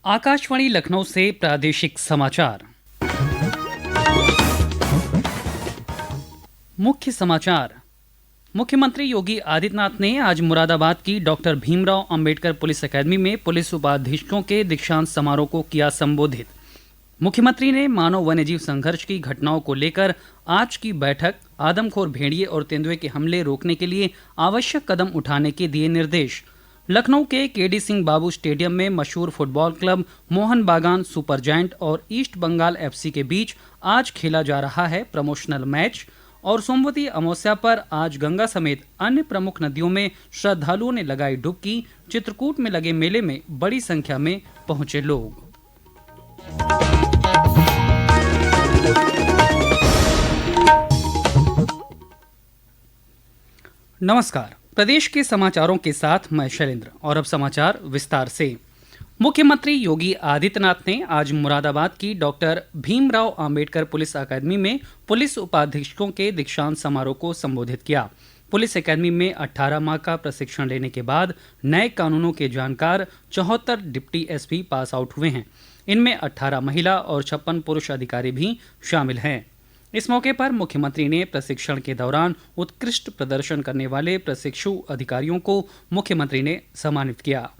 आकाशवाणी लखनऊ से प्रादेशिक समाचार। मुख्य समाचार। मुख्यमंत्री योगी आदित्यनाथ ने आज मुरादाबाद की डॉक्टर भीमराव अंबेडकर पुलिस अकादमी में पुलिस उपाधीक्षकों के दीक्षांत समारोह को किया संबोधित। मुख्यमंत्री ने मानव वन्यजीव संघर्ष की घटनाओं को लेकर आज की बैठक आदमखोर भेड़िए और तेंदुए के हमले रोकने के लिए आवश्यक कदम उठाने के दिए निर्देश। लखनऊ के केडी सिंह बाबू स्टेडियम में मशहूर फुटबॉल क्लब मोहन बागान सुपर जायंट और ईस्ट बंगाल एफसी के बीच आज खेला जा रहा है प्रमोशनल मैच। और सोमवती अमावस्या पर आज गंगा समेत अन्य प्रमुख नदियों में श्रद्धालुओं ने लगाई डुबकी। चित्रकूट में लगे मेले में बड़ी संख्या में पहुंचे लोग। नमस्कार, प्रदेश के समाचारों के साथ मैं शैलेंद्र और अब समाचार विस्तार से। मुख्यमंत्री योगी आदित्यनाथ ने आज मुरादाबाद की डॉक्टर भीमराव अंबेडकर पुलिस अकादमी में पुलिस उपाधीक्षकों के दीक्षांत समारोह को संबोधित किया। पुलिस अकादमी में 18 माह का प्रशिक्षण लेने के बाद नए कानूनों के जानकार 74 डिप्टी एसपी पास आउट हुए हैं। इनमें 18 महिला और 56 पुरुष अधिकारी भी शामिल हैं। इस मौके पर मुख्यमंत्री ने प्रशिक्षण के दौरान उत्कृष्ट प्रदर्शन करने वाले प्रशिक्षु अधिकारियों को मुख्यमंत्री ने सम्मानित किया।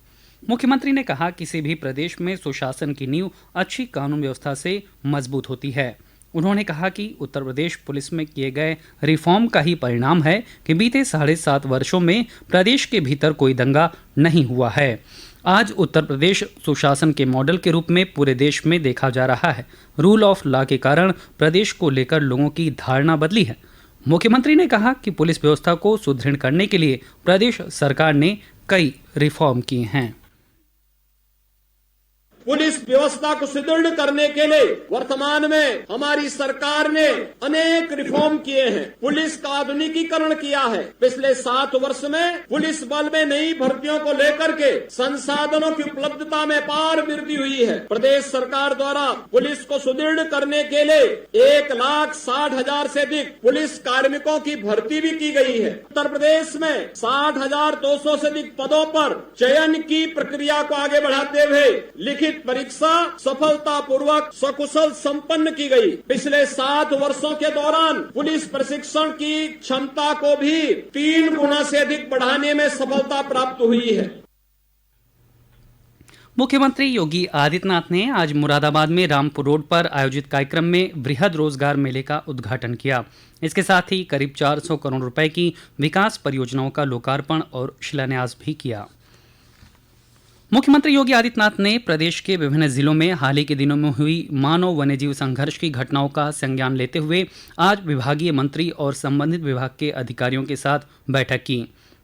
मुख्यमंत्री ने कहा किसी भी प्रदेश में सुशासन की नींव अच्छी कानून व्यवस्था से मजबूत होती है। उन्होंने कहा कि उत्तर प्रदेश पुलिस में किए गए रिफॉर्म का ही परिणाम है कि बीते 7.5 वर्षों में प्रदेश के भीतर कोई दंगा नहीं हुआ है। आज उत्तर प्रदेश सुशासन के मॉडल के रूप में पूरे देश में देखा जा रहा है। रूल ऑफ लॉ के कारण प्रदेश को लेकर लोगों की धारणा बदली है। मुख्यमंत्री ने कहा कि पुलिस व्यवस्था को सुदृढ़ करने के लिए प्रदेश सरकार ने कई रिफॉर्म किए हैं। पुलिस व्यवस्था को सुदृढ़ करने के लिए वर्तमान में हमारी सरकार ने अनेक रिफॉर्म किए हैं। पुलिस का आधुनिकीकरण किया है। पिछले 7 वर्ष में पुलिस बल में नई भर्तियों को लेकर के संसाधनों की उपलब्धता में अपार वृद्धि हुई है। प्रदेश सरकार द्वारा पुलिस को सुदृढ़ करने के लिए 1,60,000 से अधिक पुलिस कार्मिकों की भर्ती भी की गई है। उत्तर प्रदेश में 60,200 से अधिक पदों पर चयन की प्रक्रिया को आगे बढ़ाते हुए लिखित परीक्षा सफलतापूर्वक सकुशल संपन्न की गई। पिछले 7 वर्षों के दौरान पुलिस प्रशिक्षण की क्षमता को भी 3 गुना से अधिक बढ़ाने में सफलता प्राप्त हुई है। मुख्यमंत्री योगी आदित्यनाथ ने आज मुरादाबाद में रामपुर रोड पर आयोजित कार्यक्रम में बृहद रोजगार मेले का उद्घाटन किया। इसके साथ ही करीब 400 करोड़ रुपए की विकास परियोजनाओं का लोकार्पण और शिलान्यास भी किया। मुख्यमंत्री योगी आदित्यनाथ ने प्रदेश के विभिन्न जिलों में हाल ही के दिनों में हुई मानव वन्यजीव संघर्ष की घटनाओं का संज्ञान लेते हुए आज विभागीय मंत्री और संबंधित विभाग के अधिकारियों के साथ बैठक की।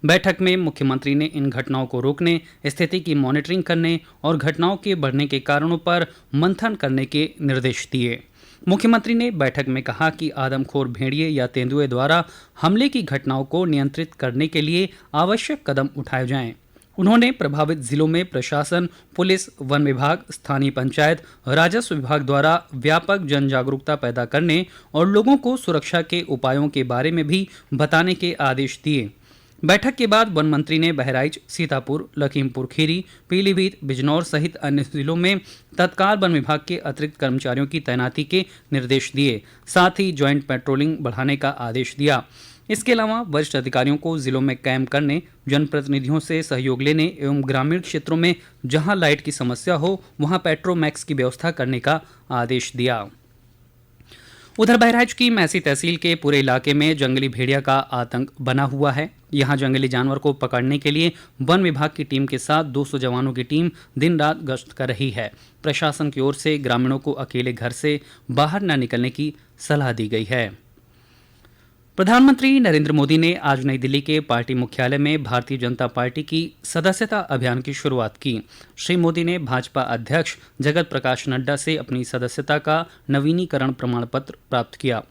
बैठक में मुख्यमंत्री ने इन घटनाओं को रोकने, स्थिति की मॉनिटरिंग करने और घटनाओं के बढ़ने के कारणों पर मंथन करने के निर्देश दिए। मुख्यमंत्री ने बैठक में कहा कि आदमखोर भेड़िए या तेंदुए द्वारा हमले की घटनाओं को नियंत्रित करने के लिए आवश्यक कदम उठाए जाएं। उन्होंने प्रभावित जिलों में प्रशासन, पुलिस, वन विभाग, स्थानीय पंचायत, राजस्व विभाग द्वारा व्यापक जन जागरूकता पैदा करने और लोगों को सुरक्षा के उपायों के बारे में भी बताने के आदेश दिए। बैठक के बाद वन मंत्री ने बहराइच, सीतापुर, लखीमपुर खीरी, पीलीभीत, बिजनौर सहित अन्य जिलों में तत्काल वन विभाग के अतिरिक्त कर्मचारियों की तैनाती के निर्देश दिए। साथ ही ज्वाइंट पेट्रोलिंग बढ़ाने का आदेश दिया। इसके अलावा वरिष्ठ अधिकारियों को जिलों में कैंप करने, जनप्रतिनिधियों से सहयोग लेने एवं ग्रामीण क्षेत्रों में जहां लाइट की समस्या हो वहां पेट्रोमैक्स की व्यवस्था करने का आदेश दिया। उधर बहराइच की मैसी तहसील के पूरे इलाके में जंगली भेड़िया का आतंक बना हुआ है। यहां जंगली जानवर को पकड़ने के लिए वन विभाग की टीम के साथ 200 जवानों की टीम दिन रात गश्त कर रही है। प्रशासन की ओर से ग्रामीणों को अकेले घर से बाहर न निकलने की सलाह दी गई है। प्रधानमंत्री नरेंद्र मोदी ने आज नई दिल्ली के पार्टी मुख्यालय में भारतीय जनता पार्टी की सदस्यता अभियान की शुरुआत की। श्री मोदी ने भाजपा अध्यक्ष जगत प्रकाश नड्डा से अपनी सदस्यता का नवीनीकरण प्रमाण पत्र प्राप्त किया।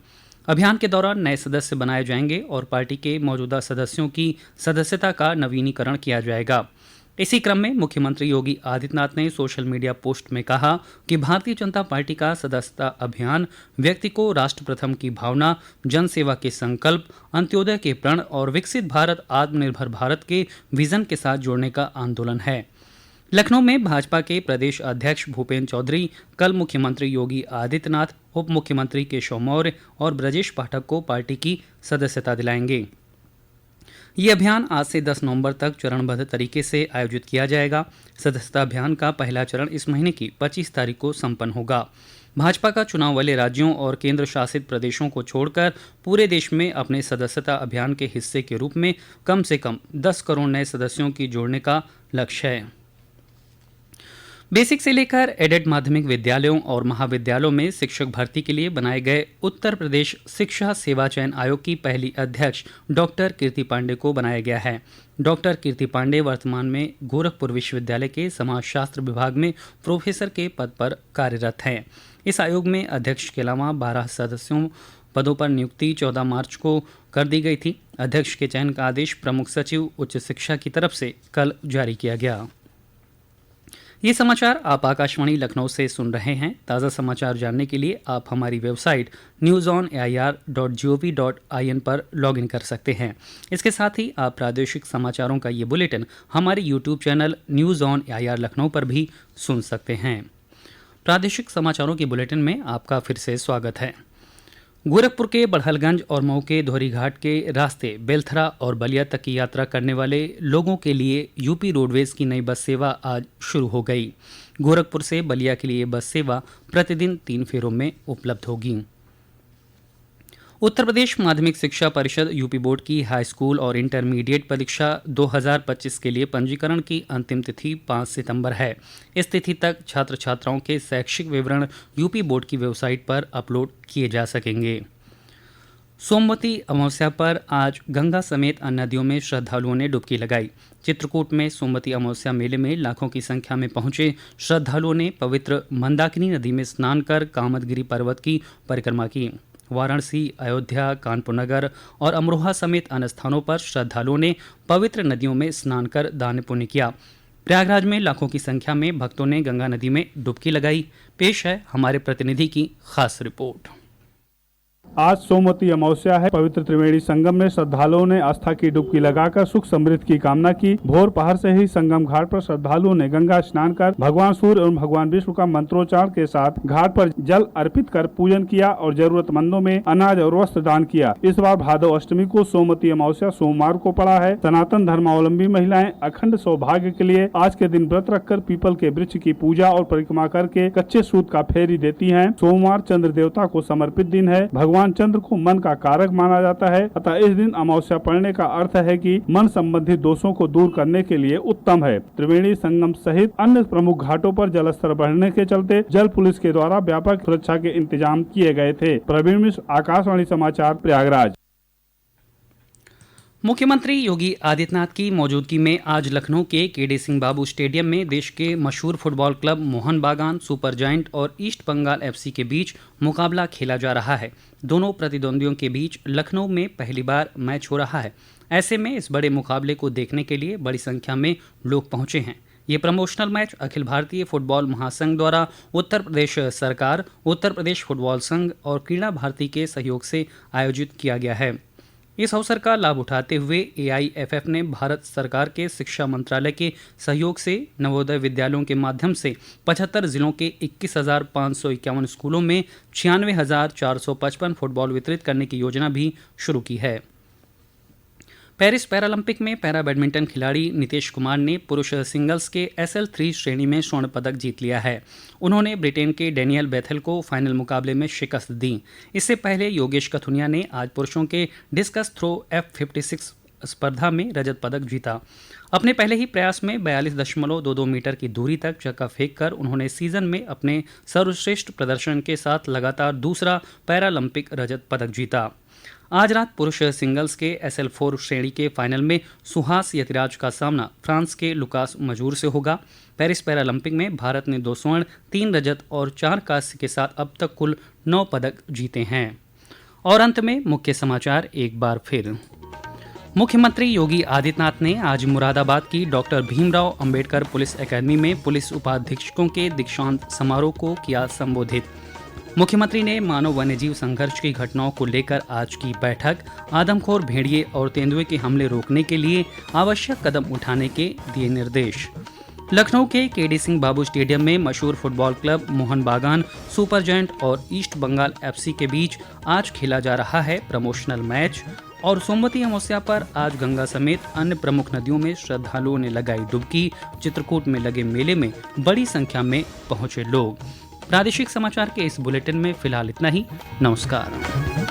अभियान के दौरान नए सदस्य बनाए जाएंगे और पार्टी के मौजूदा सदस्यों की सदस्यता का नवीनीकरण किया जाएगा। इसी क्रम में मुख्यमंत्री योगी आदित्यनाथ ने सोशल मीडिया पोस्ट में कहा कि भारतीय जनता पार्टी का सदस्यता अभियान व्यक्ति को राष्ट्र प्रथम की भावना, जन सेवा के संकल्प, अंत्योदय के प्रण और विकसित भारत, आत्मनिर्भर भारत के विजन के साथ जोड़ने का आंदोलन है। लखनऊ में भाजपा के प्रदेश अध्यक्ष भूपेंद्र चौधरी कल मुख्यमंत्री योगी आदित्यनाथ, उप मुख्यमंत्री केशव मौर्य और ब्रजेश पाठक को पार्टी की सदस्यता दिलाएंगे। ये अभियान आज से 10 नवंबर तक चरणबद्ध तरीके से आयोजित किया जाएगा। सदस्यता अभियान का पहला चरण इस महीने की 25 तारीख को संपन्न होगा। भाजपा का चुनाव वाले राज्यों और केंद्र शासित प्रदेशों को छोड़कर पूरे देश में अपने सदस्यता अभियान के हिस्से के रूप में कम से कम 10 करोड़ नए सदस्यों की जोड़ने का लक्ष्य है। बेसिक से लेकर एडेड माध्यमिक विद्यालयों और महाविद्यालयों में शिक्षक भर्ती के लिए बनाए गए उत्तर प्रदेश शिक्षा सेवा चयन आयोग की पहली अध्यक्ष डॉक्टर कीर्ति पांडे को बनाया गया है। डॉक्टर कीर्ति पांडे वर्तमान में गोरखपुर विश्वविद्यालय के समाजशास्त्र विभाग में प्रोफेसर के पद पर कार्यरत हैं। इस आयोग में अध्यक्ष के अलावा 12 सदस्यों पदों पर नियुक्ति 14 मार्च को कर दी गई थी। अध्यक्ष के चयन का आदेश प्रमुख सचिव उच्च शिक्षा की तरफ से कल जारी किया गया। ये समाचार आप आकाशवाणी लखनऊ से सुन रहे हैं। ताज़ा समाचार जानने के लिए आप हमारी वेबसाइट newsonair.gov.in पर लॉगिन कर सकते हैं। इसके साथ ही आप प्रादेशिक समाचारों का ये बुलेटिन हमारे YouTube channel news on AIR Lucknow पर भी सुन सकते हैं। प्रादेशिक समाचारों के बुलेटिन में आपका फिर से स्वागत है। गोरखपुर के बड़हलगंज और मऊ के धोरी घाट के रास्ते बेलथरा और बलिया तक की यात्रा करने वाले लोगों के लिए यूपी रोडवेज की नई बस सेवा आज शुरू हो गई। गोरखपुर से बलिया के लिए बस सेवा प्रतिदिन 3 फेरों में उपलब्ध होगी। उत्तर प्रदेश माध्यमिक शिक्षा परिषद यूपी बोर्ड की हाई स्कूल और इंटरमीडिएट परीक्षा 2025 के लिए पंजीकरण की अंतिम तिथि 5 सितंबर है। इस तिथि तक छात्र छात्राओं के शैक्षिक विवरण यूपी बोर्ड की वेबसाइट पर अपलोड किए जा सकेंगे। सोमवती अमावस्या पर आज गंगा समेत अन्य नदियों में श्रद्धालुओं ने डुबकी लगाई। चित्रकूट में सोमवती अमावस्या मेले में लाखों की संख्या में पहुंचे श्रद्धालुओं ने पवित्र मंदाकिनी नदी में स्नान कर कामदगिरी पर्वत की परिक्रमा की। वाराणसी, अयोध्या, कानपुर नगर और अमरोहा समेत अन्य स्थानों पर श्रद्धालुओं ने पवित्र नदियों में स्नान कर दान पुण्य किया। प्रयागराज में लाखों की संख्या में भक्तों ने गंगा नदी में डुबकी लगाई। पेश है हमारे प्रतिनिधि की खास रिपोर्ट। आज सोमवती अमावस्या है। पवित्र त्रिवेणी संगम में श्रद्धालुओं ने आस्था की डुबकी लगाकर सुख समृद्धि की कामना की। भोर पहर से ही संगम घाट पर श्रद्धालुओं ने गंगा स्नान कर भगवान सूर्य एवं भगवान विष्णु का मंत्रोच्चारण के साथ घाट पर जल अर्पित कर पूजन किया और जरूरतमंदों में अनाज और वस्त्र दान किया। इस बार भादव अष्टमी को सोमवती अमावस्या सोमवार को पड़ा है। सनातन धर्मावलंबी महिलाएं अखंड सौभाग्य के लिए आज के दिन व्रत रखकर पीपल के वृक्ष की पूजा और परिक्रमा करके कच्चे सूत का फेरी देती है। सोमवार चंद्र देवता को समर्पित दिन है। भगवान चंद्र को मन का कारक माना जाता है, अतः इस दिन अमावस्या पड़ने का अर्थ है कि मन संबंधी दोषों को दूर करने के लिए उत्तम है। त्रिवेणी संगम सहित अन्य प्रमुख घाटों पर जलस्तर बढ़ने के चलते जल पुलिस के द्वारा व्यापक सुरक्षा के इंतजाम किए गए थे। प्रवीण मिश्र, आकाशवाणी समाचार, प्रयागराज। मुख्यमंत्री योगी आदित्यनाथ की मौजूदगी में आज लखनऊ के केडी सिंह बाबू स्टेडियम में देश के मशहूर फुटबॉल क्लब मोहन बागान सुपर जायंट और ईस्ट बंगाल एफसी के बीच मुकाबला खेला जा रहा है। दोनों प्रतिद्वंदियों के बीच लखनऊ में पहली बार मैच हो रहा है। ऐसे में इस बड़े मुकाबले को देखने के लिए बड़ी संख्या में लोग पहुंचे हैं। ये promotional match Akhil Bharatiya football महासंघ द्वारा उत्तर प्रदेश सरकार, उत्तर प्रदेश फुटबॉल संघ और क्रीड़ा भारती के सहयोग से आयोजित किया गया है। इस अवसर का लाभ उठाते हुए एआईएफएफ ने भारत सरकार के शिक्षा मंत्रालय के सहयोग से नवोदय विद्यालयों के माध्यम से 75 जिलों के 21,551 स्कूलों में 96,455 फुटबॉल वितरित करने की योजना भी शुरू की है। पेरिस पैरालंपिक में पैरा बैडमिंटन खिलाड़ी नितेश कुमार ने पुरुष सिंगल्स के SL3 श्रेणी में स्वर्ण पदक जीत लिया है। उन्होंने ब्रिटेन के डेनियल बेथेल को फाइनल मुकाबले में शिकस्त दी। इससे पहले योगेश कथुनिया ने आज पुरुषों के डिस्कस थ्रो F56 स्पर्धा में रजत पदक जीता। अपने पहले ही प्रयास में 42.22 मीटर की दूरी तक चक्का फेंक कर उन्होंने सीजन में अपने सर्वश्रेष्ठ प्रदर्शन के साथ लगातार दूसरा पैरालंपिक रजत पदक जीता। आज रात पुरुष सिंगल्स के SL4 श्रेणी के फाइनल में सुहास यतिराज का सामना फ्रांस के लुकास मजूर से होगा। पेरिस पैरालंपिक में भारत ने 2 स्वर्ण, 3 रजत और 4 कांस्य के साथ अब तक कुल 9 पदक जीते हैं। और अंत में मुख्य समाचार एक बार फिर। मुख्यमंत्री योगी आदित्यनाथ ने आज मुरादाबाद की doctor Bhimrao Ambedkar police academy में पुलिस उपाधीक्षकों के दीक्षांत समारोह को किया संबोधित। मुख्यमंत्री ने मानव वन्यजीव संघर्ष की घटनाओं को लेकर आज की बैठक। आदमखोर भेड़िए और तेंदुए के हमले रोकने के लिए आवश्यक कदम उठाने के दिए निर्देश। लखनऊ के केडी सिंह बाबू स्टेडियम में मशहूर फुटबॉल क्लब मोहन बागान सुपर जायंट और ईस्ट बंगाल एफसी के बीच आज खेला जा रहा है प्रमोशनल मैच। और सोमवती अमावस्या पर आज गंगा समेत अन्य प्रमुख नदियों में श्रद्धालुओं ने लगाई डुबकी। चित्रकूट में लगे मेले में बड़ी संख्या में पहुंचे लोग। प्रादेशिक समाचार के इस बुलेटिन में फिलहाल इतना ही। नमस्कार।